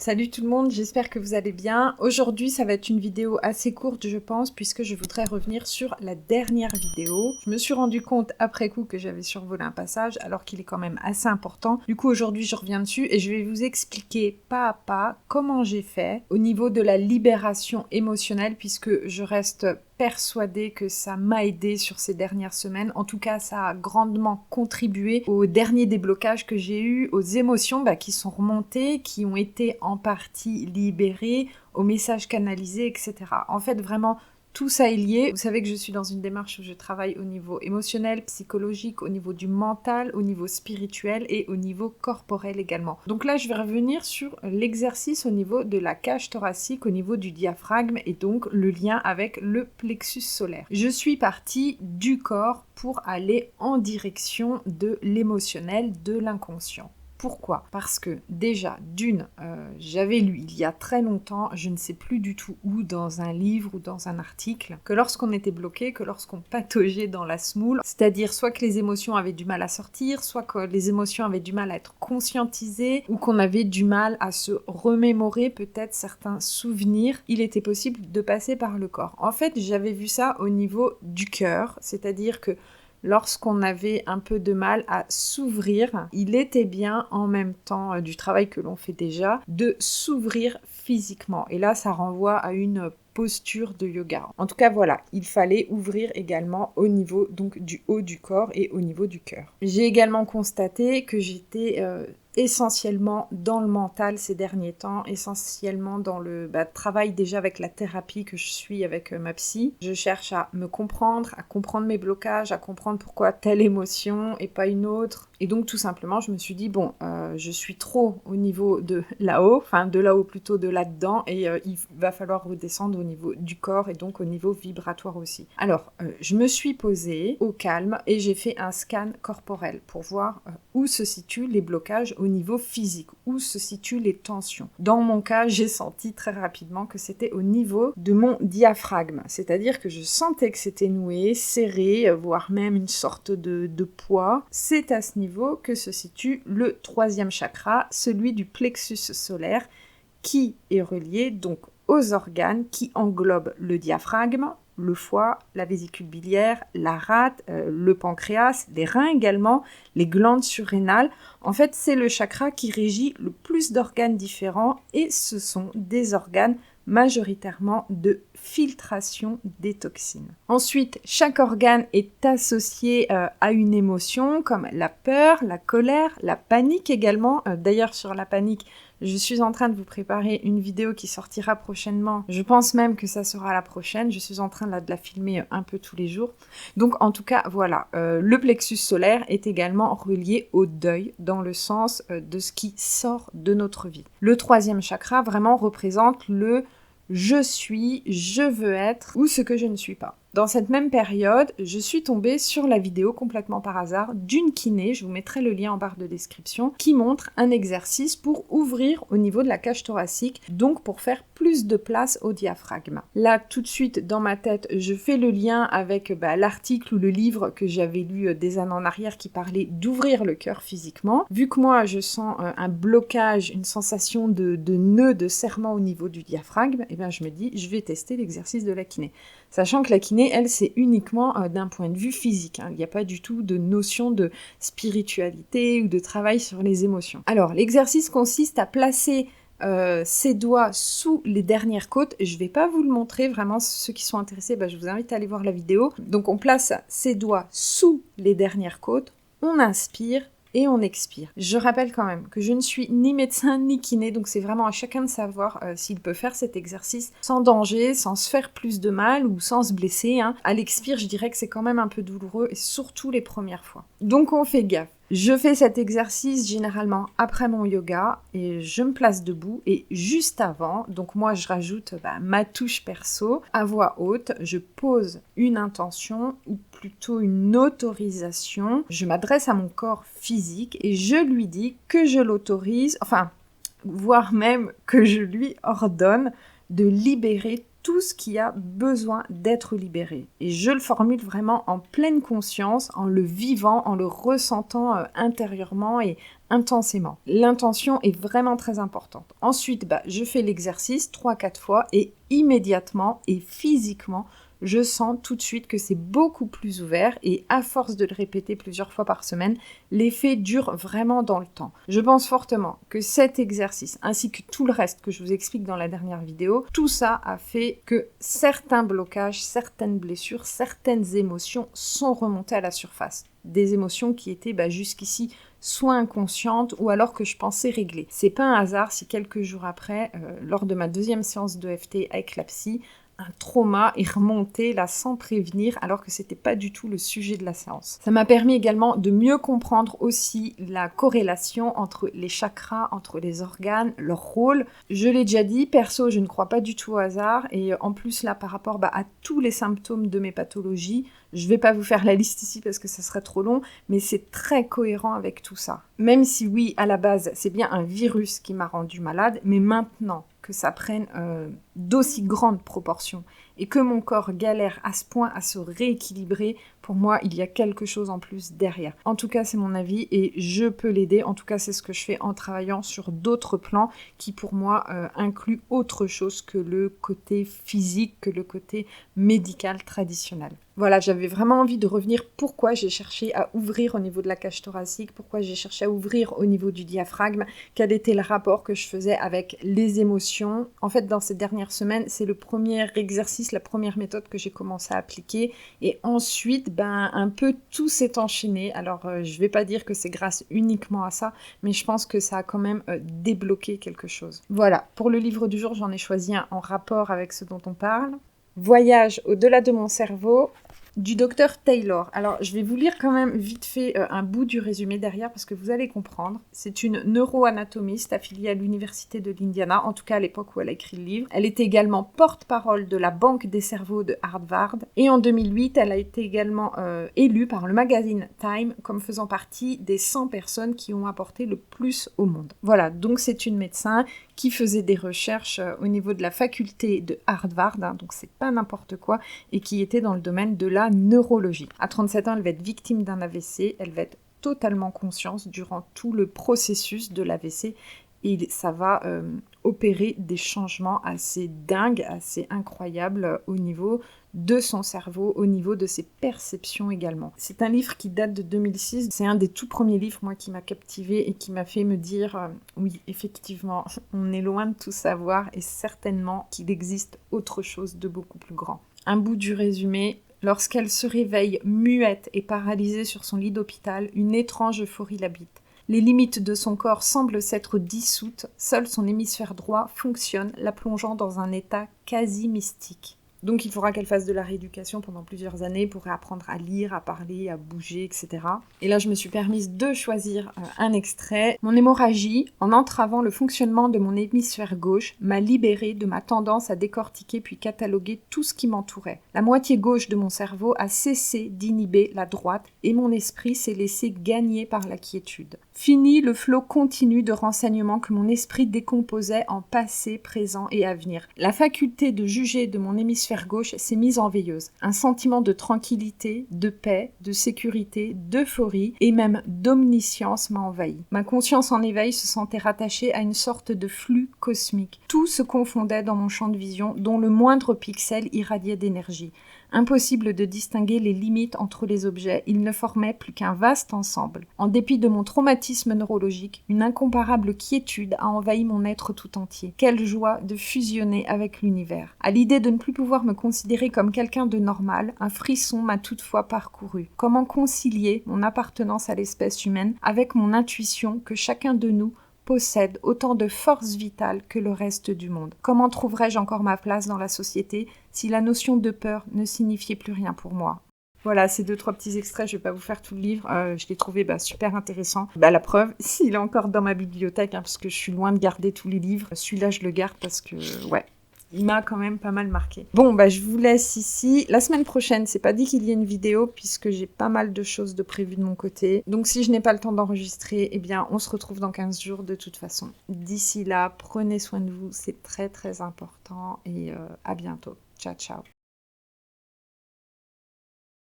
Salut tout le monde, j'espère que vous allez bien. Aujourd'hui, ça va être une vidéo assez courte, je pense, puisque je voudrais revenir sur la dernière vidéo. Je me suis rendu compte après coup que j'avais survolé un passage, alors qu'il est quand même assez important. Du coup, aujourd'hui, je reviens dessus et je vais vous expliquer pas à pas comment j'ai fait au niveau de la libération émotionnelle, puisque je reste persuadée que ça m'a aidé sur ces dernières semaines. En tout cas, ça a grandement contribué au dernier déblocage que j'ai eu, aux émotions qui sont remontées, qui ont été en partie libérées, aux messages canalisés, etc. En fait, vraiment, tout ça est lié. Vous savez que je suis dans une démarche où je travaille au niveau émotionnel, psychologique, au niveau du mental, au niveau spirituel et au niveau corporel également. Donc là, je vais revenir sur l'exercice au niveau de la cage thoracique, au niveau du diaphragme et donc le lien avec le plexus solaire. Je suis partie du corps pour aller en direction de l'émotionnel, de l'inconscient. Pourquoi ? Parce que déjà, j'avais lu il y a très longtemps, je ne sais plus du tout où, dans un livre ou dans un article, que lorsqu'on était bloqué, que lorsqu'on pataugeait dans la semoule, c'est-à-dire soit que les émotions avaient du mal à sortir, soit que les émotions avaient du mal à être conscientisées, ou qu'on avait du mal à se remémorer peut-être certains souvenirs, il était possible de passer par le corps. En fait, j'avais vu ça au niveau du cœur, c'est-à-dire que lorsqu'on avait un peu de mal à s'ouvrir, il était bien en même temps du travail que l'on fait déjà, de s'ouvrir physiquement. Et là, ça renvoie à une posture de yoga. En tout cas, voilà, il fallait ouvrir également au niveau donc du haut du corps et au niveau du cœur. J'ai également constaté que j'étais essentiellement dans le mental ces derniers temps, essentiellement dans le travail déjà avec la thérapie que je suis avec ma psy. Je cherche à me comprendre, à comprendre mes blocages, à comprendre pourquoi telle émotion et pas une autre. Et donc tout simplement, je me suis dit, je suis trop au niveau de là-haut, enfin de là-haut plutôt de là-dedans, et il va falloir redescendre au niveau du corps et donc au niveau vibratoire aussi. Alors, je me suis posée au calme et j'ai fait un scan corporel pour voir où se situent les blocages au niveau physique, où se situent les tensions. Dans mon cas, j'ai senti très rapidement que c'était au niveau de mon diaphragme, c'est-à-dire que je sentais que c'était noué, serré, voire même une sorte de poids. C'est à ce niveau que se situe le troisième chakra, celui du plexus solaire, qui est relié donc aux organes qui englobent le diaphragme, le foie, la vésicule biliaire, la rate, le pancréas, les reins également, les glandes surrénales. En fait, c'est le chakra qui régit le plus d'organes différents et ce sont des organes majoritairement de filtration des toxines. Ensuite, chaque organe est associé à une émotion comme la peur, la colère, la panique également. D'ailleurs, sur la panique, je suis en train de vous préparer une vidéo qui sortira prochainement. Je pense même que ça sera la prochaine. Je suis en train de la filmer un peu tous les jours. Donc en tout cas, voilà. Le plexus solaire est également relié au deuil dans le sens de ce qui sort de notre vie. Le troisième chakra vraiment représente le je suis, je veux être ou ce que je ne suis pas. Dans cette même période, je suis tombée sur la vidéo complètement par hasard d'une kiné, je vous mettrai le lien en barre de description, qui montre un exercice pour ouvrir au niveau de la cage thoracique, donc pour faire plus de place au diaphragme. Là, tout de suite, dans ma tête, je fais le lien avec l'article ou le livre que j'avais lu des années en arrière qui parlait d'ouvrir le cœur physiquement. Vu que moi, je sens un blocage, une sensation de nœud, de serrement au niveau du diaphragme, je me dis, je vais tester l'exercice de la kiné. Sachant que la kiné, elle, c'est uniquement d'un point de vue physique. Il n'y a pas du tout de notion de spiritualité ou de travail sur les émotions. Alors, l'exercice consiste à placer ses doigts sous les dernières côtes. Je ne vais pas vous le montrer, vraiment, ceux qui sont intéressés, je vous invite à aller voir la vidéo. Donc, on place ses doigts sous les dernières côtes, on inspire, et on expire. Je rappelle quand même que je ne suis ni médecin ni kiné, donc c'est vraiment à chacun de savoir s'il peut faire cet exercice sans danger, sans se faire plus de mal ou sans se blesser. À l'expire, je dirais que c'est quand même un peu douloureux, et surtout les premières fois. Donc on fait gaffe. Je fais cet exercice généralement après mon yoga et je me place debout et juste avant, donc moi je rajoute ma touche perso, à voix haute, je pose une intention ou plutôt une autorisation. Je m'adresse à mon corps physique et je lui dis que je l'autorise, voire même que je lui ordonne de libérer tout ce qui a besoin d'être libéré. Et je le formule vraiment en pleine conscience, en le vivant, en le ressentant intérieurement et intensément. L'intention est vraiment très importante. Ensuite, je fais l'exercice 3-4 fois et immédiatement et physiquement, je sens tout de suite que c'est beaucoup plus ouvert et à force de le répéter plusieurs fois par semaine, l'effet dure vraiment dans le temps. Je pense fortement que cet exercice, ainsi que tout le reste que je vous explique dans la dernière vidéo, tout ça a fait que certains blocages, certaines blessures, certaines émotions sont remontées à la surface. Des émotions qui étaient jusqu'ici soit inconscientes ou alors que je pensais régler. C'est pas un hasard si quelques jours après, lors de ma deuxième séance d'EFT avec la psy, un trauma est remonté là sans prévenir alors que c'était pas du tout le sujet de la séance. Ça m'a permis également de mieux comprendre aussi la corrélation entre les chakras, entre les organes, leur rôle. Je l'ai déjà dit, perso je ne crois pas du tout au hasard et en plus là par rapport à tous les symptômes de mes pathologies, je vais pas vous faire la liste ici parce que ça serait trop long, mais c'est très cohérent avec tout ça. Même si oui, à la base, c'est bien un virus qui m'a rendu malade, mais maintenant que ça prenne d'aussi grandes proportions et que mon corps galère à ce point à se rééquilibrer, pour moi, il y a quelque chose en plus derrière. En tout cas, c'est mon avis et je peux l'aider. En tout cas, c'est ce que je fais en travaillant sur d'autres plans qui, pour moi, incluent autre chose que le côté physique, que le côté médical traditionnel. Voilà, j'avais vraiment envie de revenir pourquoi j'ai cherché à ouvrir au niveau de la cage thoracique, pourquoi j'ai cherché à ouvrir au niveau du diaphragme, quel était le rapport que je faisais avec les émotions. En fait, dans ces dernières semaines, c'est le premier exercice, la première méthode que j'ai commencé à appliquer. Et ensuite, un peu tout s'est enchaîné. Alors, je vais pas dire que c'est grâce uniquement à ça, mais je pense que ça a quand même débloqué quelque chose. Voilà, pour le livre du jour, j'en ai choisi un en rapport avec ce dont on parle. Voyage au-delà de mon cerveau, du docteur Taylor. Alors, je vais vous lire quand même vite fait un bout du résumé derrière parce que vous allez comprendre. C'est une neuroanatomiste affiliée à l'université de l'Indiana, en tout cas à l'époque où elle a écrit le livre. Elle était également porte-parole de la Banque des cerveaux de Harvard. Et en 2008, elle a été également élue par le magazine Time comme faisant partie des 100 personnes qui ont apporté le plus au monde. Voilà, donc c'est une médecin qui faisait des recherches au niveau de la faculté de Harvard, donc c'est pas n'importe quoi, et qui était dans le domaine de la neurologie. À 37 ans, elle va être victime d'un AVC, elle va être totalement consciente durant tout le processus de l'AVC et ça va opérer des changements assez dingues, assez incroyables au niveau de son cerveau, au niveau de ses perceptions également. C'est un livre qui date de 2006, c'est un des tout premiers livres moi qui m'a captivée et qui m'a fait me dire oui, effectivement, on est loin de tout savoir et certainement qu'il existe autre chose de beaucoup plus grand. Un bout du résumé. Lorsqu'elle se réveille muette et paralysée sur son lit d'hôpital, une étrange euphorie l'habite. Les limites de son corps semblent s'être dissoutes, seul son hémisphère droit fonctionne, la plongeant dans un état quasi mystique. Donc il faudra qu'elle fasse de la rééducation pendant plusieurs années pour apprendre à lire, à parler, à bouger, etc. Et là, je me suis permise de choisir un extrait. Mon hémorragie, en entravant le fonctionnement de mon hémisphère gauche, m'a libérée de ma tendance à décortiquer puis cataloguer tout ce qui m'entourait. La moitié gauche de mon cerveau a cessé d'inhiber la droite et mon esprit s'est laissé gagner par la quiétude. Fini le flot continu de renseignements que mon esprit décomposait en passé, présent et avenir. La faculté de juger de mon hémisphère gauche s'est mise en veilleuse. Un sentiment de tranquillité, de paix, de sécurité, d'euphorie et même d'omniscience m'a envahi. Ma conscience en éveil se sentait rattachée à une sorte de flux cosmique. Tout se confondait dans mon champ de vision, dont le moindre pixel irradiait d'énergie. Impossible de distinguer les limites entre les objets, ils ne formaient plus qu'un vaste ensemble. En dépit de mon traumatisme neurologique, une incomparable quiétude a envahi mon être tout entier. Quelle joie de fusionner avec l'univers. À l'idée de ne plus pouvoir me considérer comme quelqu'un de normal, un frisson m'a toutefois parcouru. Comment concilier mon appartenance à l'espèce humaine avec mon intuition que chacun de nous possède autant de force vitale que le reste du monde. Comment trouverais-je encore ma place dans la société si la notion de peur ne signifiait plus rien pour moi ? Voilà, ces 2-3 petits extraits, je vais pas vous faire tout le livre, je l'ai trouvé super intéressant. La preuve, s'il est encore dans ma bibliothèque, parce que je suis loin de garder tous les livres, celui-là je le garde parce que, ouais, il m'a quand même pas mal marqué. Bon, bah je vous laisse ici. La semaine prochaine, c'est pas dit qu'il y ait une vidéo puisque j'ai pas mal de choses de prévues de mon côté. Donc si je n'ai pas le temps d'enregistrer, eh bien on se retrouve dans 15 jours de toute façon. D'ici là, prenez soin de vous, c'est très très important et à bientôt. Ciao ciao.